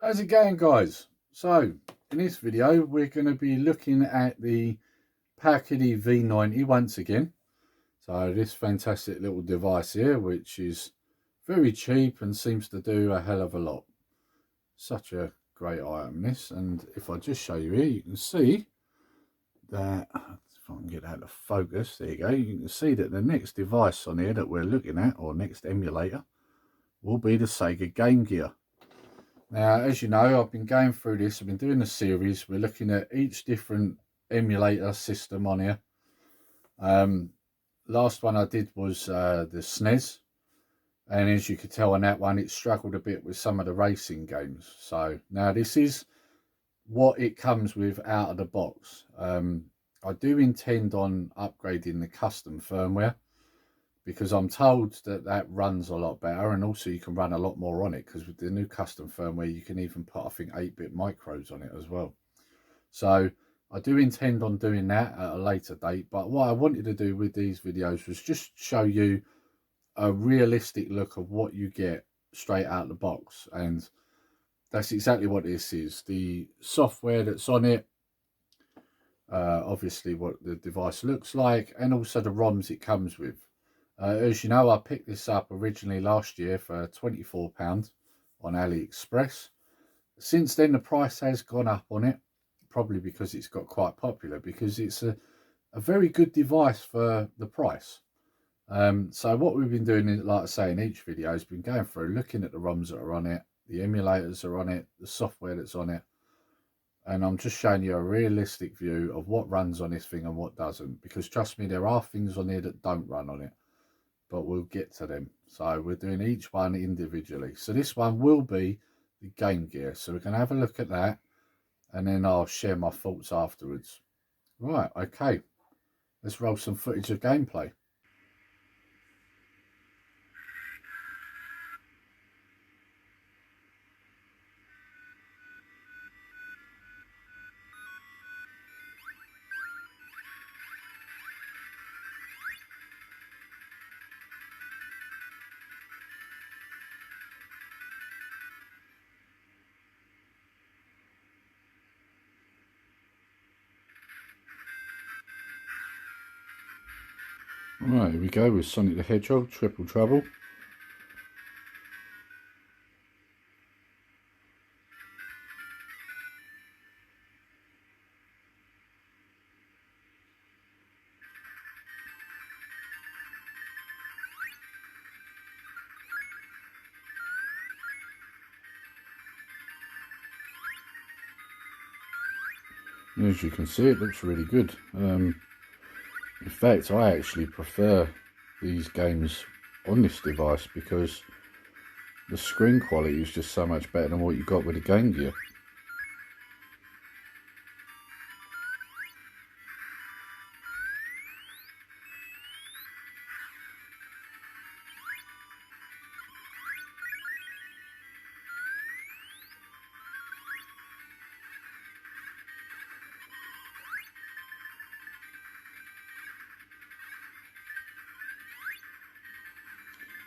How's it going, guys? So in this video we're going to be looking at the Powkiddy V90 once again. So this fantastic little device here, which is very cheap and seems to do a hell of a lot. Such a great item this, and if I just show you here, you can see that, if I can get out of focus, there you go, you can see that the next device on here that we're looking at, or next emulator, will be the Sega Game Gear. Now, as you know, I've been going through this, I've been doing a series, we're looking at each different emulator system on here. Last one I did was the SNES, and as you could tell on that one, it struggled a bit with some of the racing games. So now this is what it comes with out of the box. I do intend on upgrading the custom firmware, because I'm told that that runs a lot better, and also you can run a lot more on it, because with the new custom firmware you can even put, I think, 8-bit micros on it as well. So I do intend on doing that at a later date, but what I wanted to do with these videos was just show you a realistic look of what you get straight out of the box, and that's exactly what this is. The software that's on it, obviously what the device looks like, and also the ROMs it comes with. As you know, I picked this up originally last year for £24 on AliExpress. Since then, the price has gone up on it, probably because it's got quite popular, because it's a very good device for the price. So what we've been doing, like I say, in each video, has been going through, looking at the ROMs that are on it, the emulators are on it, the software that's on it, and I'm just showing you a realistic view of what runs on this thing and what doesn't, because trust me, there are things on here that don't run on it, but we'll get to them. So we're doing each one individually. So this one will be the Game Gear. So we're going to have a look at that, and then I'll share my thoughts afterwards. Right, okay. Let's roll some footage of gameplay. Right, here we go with Sonic the Hedgehog, Triple Trouble. As you can see, it looks really good. In fact, I actually prefer these games on this device, because the screen quality is just so much better than what you got with the Game Gear.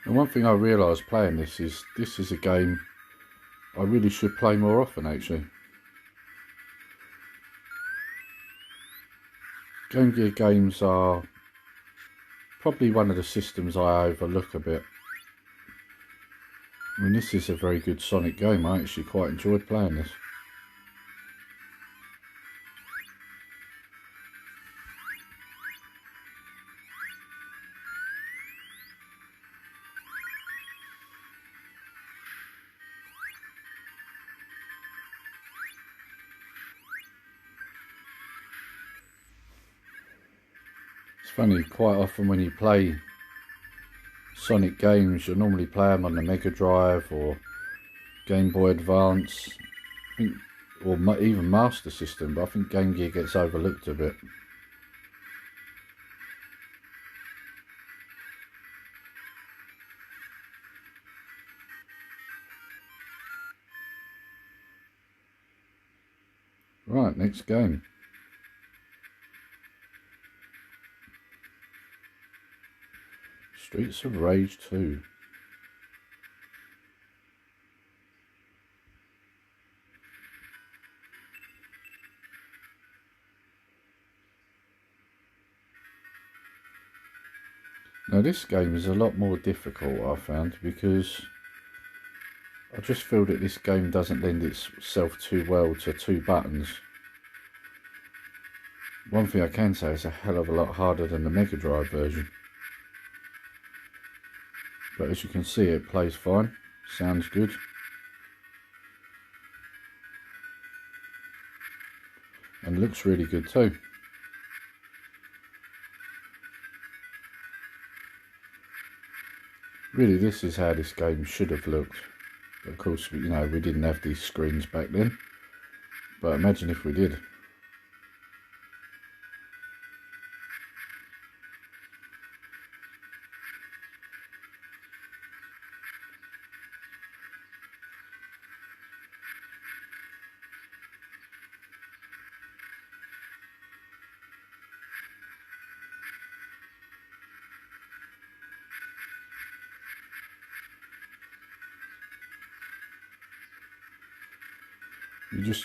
And one thing I realised playing this is a game I really should play more often, actually. Game Gear games are probably one of the systems I overlook a bit. I mean, this is a very good Sonic game. I actually quite enjoyed playing this. It's funny, quite often when you play Sonic games, you'll normally play them on the Mega Drive or Game Boy Advance, I think, or even Master System, but I think Game Gear gets overlooked a bit. Right, next game. Streets of Rage 2. Now this game is a lot more difficult, I found, because I just feel that this game doesn't lend itself too well to two buttons. One thing I can say, it's a hell of a lot harder than the Mega Drive version. But as you can see, it plays fine, sounds good. And looks really good too. Really, this is how this game should have looked. But of course, you know, we didn't have these screens back then. But imagine if we did.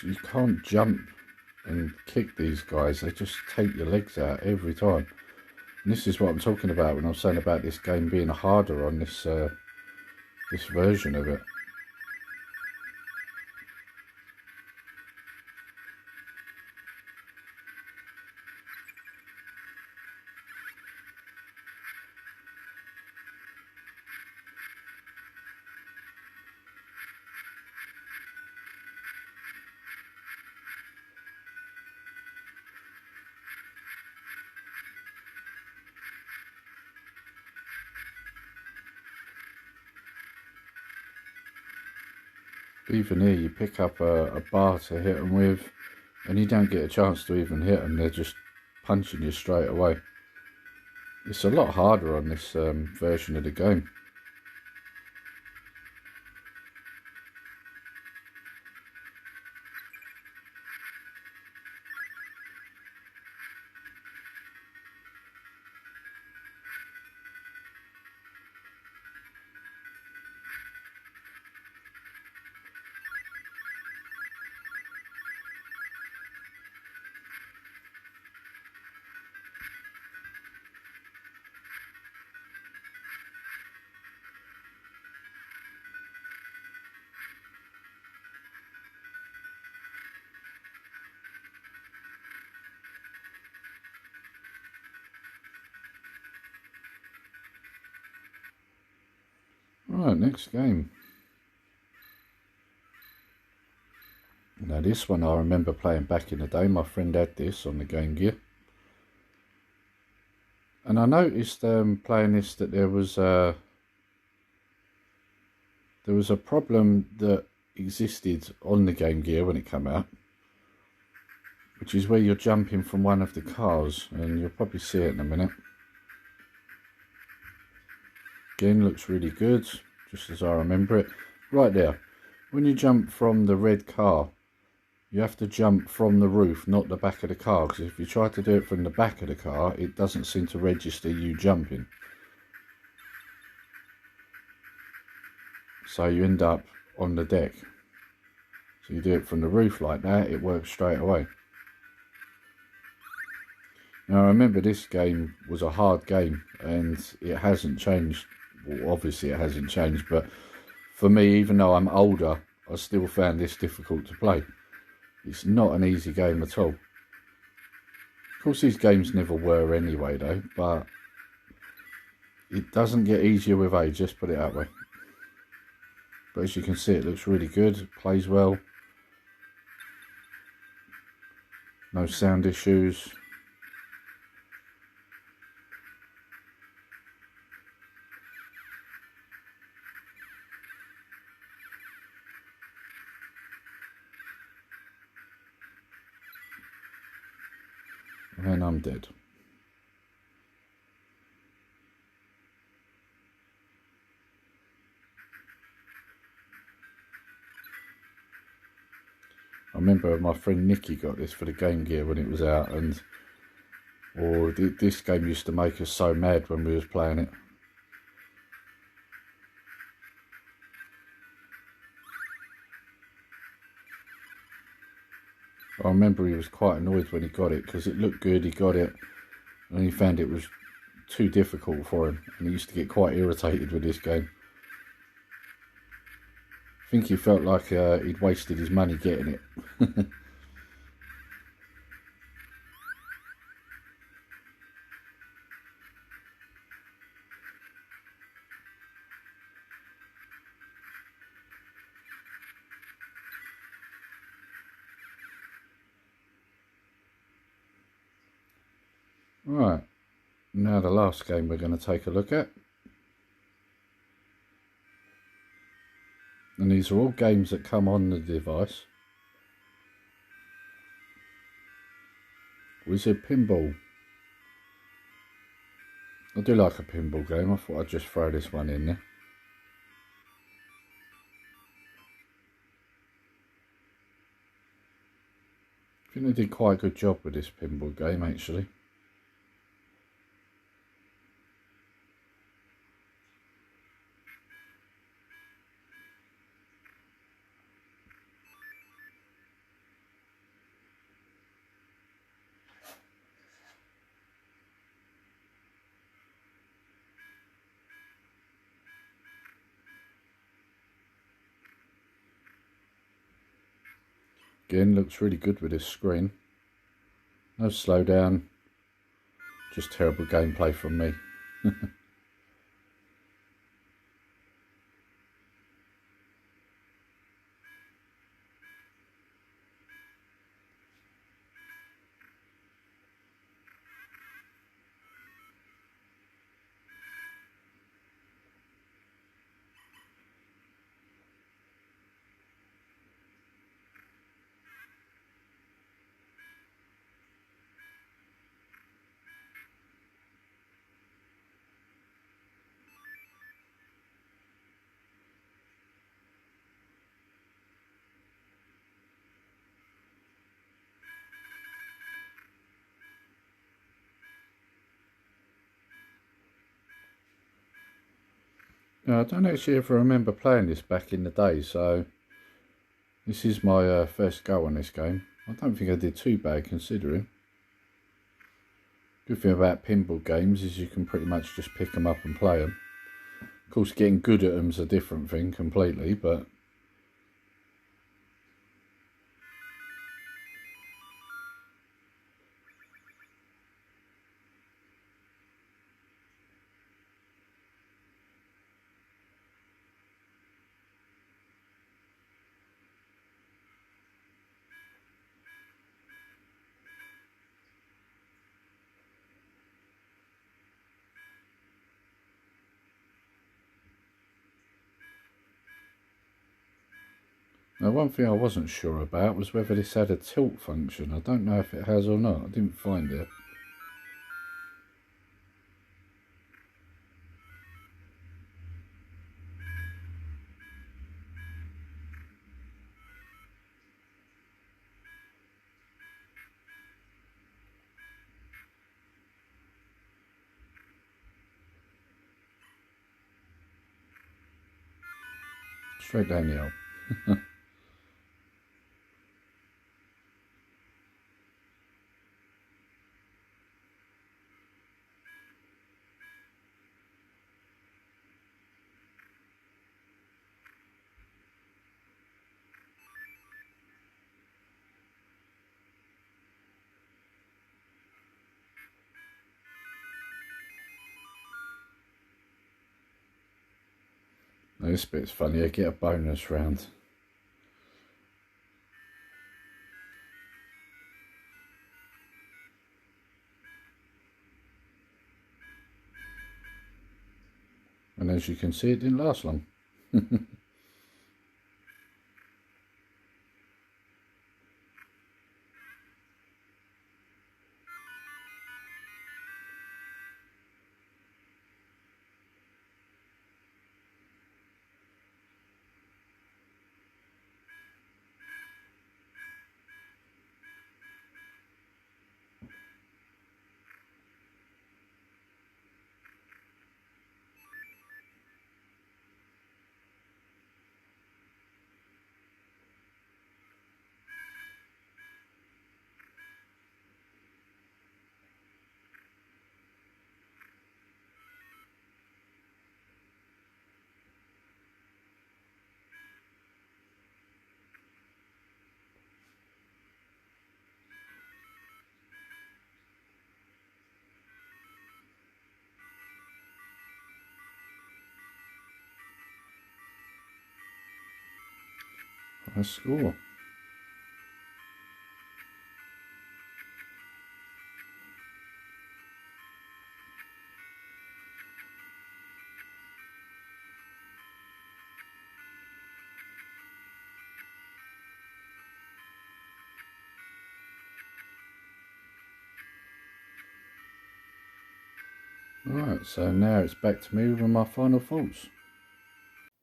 You can't jump and kick these guys. They just take your legs out every time. And this is what I'm talking about when I'm saying about this game being harder on this this version of it. Even here, you pick up a bar to hit them with, and you don't get a chance to even hit them. They're just punching you straight away. It's a lot harder on this version of the game. Right, next game. Now this one I remember playing back in the day. My friend had this on the Game Gear. And I noticed playing this that there was a problem that existed on the Game Gear when it came out, which is where you're jumping from one of the cars, and you'll probably see it in a minute. Again, looks really good, just as I remember it. Right there, when you jump from the red car, you have to jump from the roof, not the back of the car, because if you try to do it from the back of the car, it doesn't seem to register you jumping. So you end up on the deck. So you do it from the roof like that, it works straight away. Now I remember this game was a hard game, and it hasn't changed. Well, obviously it hasn't changed, but for me, even though I'm older, I still found this difficult to play. It's not an easy game at all. Of course, these games never were anyway though, but it doesn't get easier with age, just put it that way. But as you can see, it looks really good, it plays well. No sound issues. And I'm dead. I remember my friend Nicky got this for the Game Gear when it was out, and this game used to make us so mad when we was playing it. I remember he was quite annoyed when he got it, because it looked good, he got it, and he found it was too difficult for him, and he used to get quite irritated with this game. I think he felt like he'd wasted his money getting it. Right, now the last game we're going to take a look at. And these are all games that come on the device. Wizard Pinball. I do like a pinball game. I thought I'd just throw this one in there. I think they did quite a good job with this pinball game actually. Again, looks really good with this screen. No slowdown, just terrible gameplay from me. Now, I don't actually ever remember playing this back in the day, so this is my first go on this game. I don't think I did too bad considering. Good thing about pinball games is you can pretty much just pick them up and play them. Of course, getting good at them's a different thing completely, but now, one thing I wasn't sure about was whether this had a tilt function. I don't know if it has or not. I didn't find it. Straight down the hole. Now this bit's funny, I get a bonus round. And as you can see, it didn't last long. a score. Right, so now it's back to me with my final thoughts.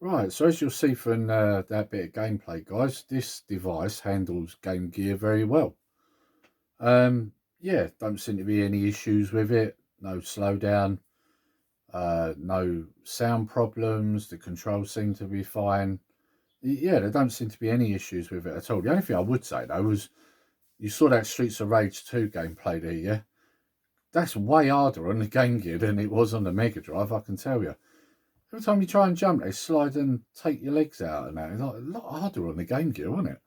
Right, so as you'll see from that bit of gameplay, guys, this device handles Game Gear very well. Yeah, don't seem to be any issues with it. No slowdown, no sound problems. The controls seem to be fine. Yeah, there don't seem to be any issues with it at all. The only thing I would say though was you saw that Streets of Rage 2 gameplay there, yeah? That's way harder on the Game Gear than it was on the Mega Drive, I can tell you. Every time you try and jump, they slide and take your legs out and that. It's like a lot harder on the Game Gear, wasn't it?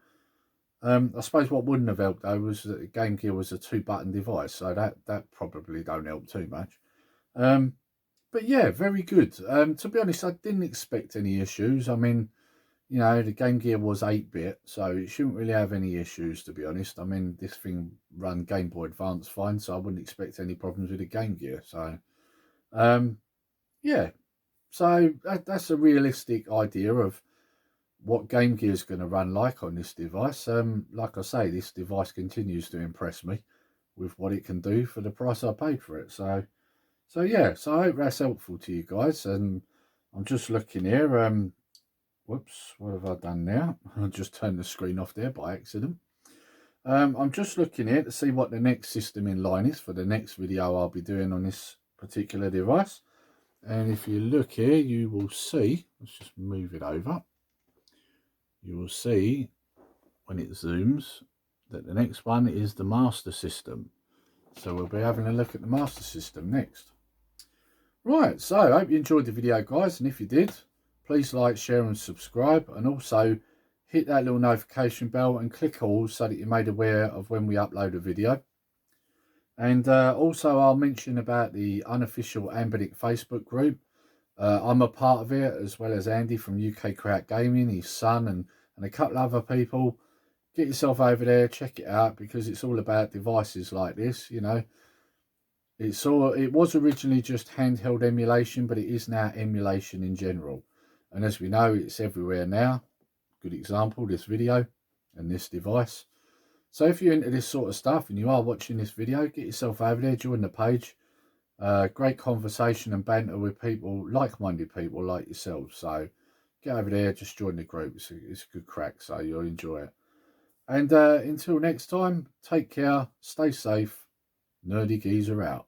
I suppose what wouldn't have helped though was that the Game Gear was a 2-button device, so that probably don't help too much. But yeah, very good. To be honest, I didn't expect any issues. I mean, you know, the Game Gear was 8-bit, so it shouldn't really have any issues, to be honest. I mean, this thing ran Game Boy Advance fine, so I wouldn't expect any problems with the Game Gear. So, yeah, so that's a realistic idea of what Game Gear is going to run like on this device. Like I say, this device continues to impress me with what it can do for the price I paid for it. So yeah, so I hope that's helpful to you guys. And I'm just looking here. Whoops, what have I done now? I just turned the screen off there by accident. I'm just looking here to see what the next system in line is for the next video I'll be doing on this particular device. And if you look here, you will see, let's just move it over. You will see when it zooms that the next one is the Master System. So we'll be having a look at the Master System next. Right, so I hope you enjoyed the video, guys, and if you did, please like, share and subscribe, and also hit that little notification bell and click all so that you're made aware of when we upload a video. And also I'll mention about the Unofficial Anbernic Facebook group. I'm a part of it, as well as Andy from UK Crowd Gaming, his son, and a couple of other people. Get yourself over there, check it out, because it's all about devices like this, you know. It was originally just handheld emulation, but it is now emulation in general. And as we know, it's everywhere now. Good example, this video and this device. So if you're into this sort of stuff and you are watching this video, get yourself over there, join the page. Great conversation and banter with people, like-minded people like yourselves. So get over there, just join the group. It's a good crack, so you'll enjoy it. And until next time, take care, stay safe. Nerdy Geezer out.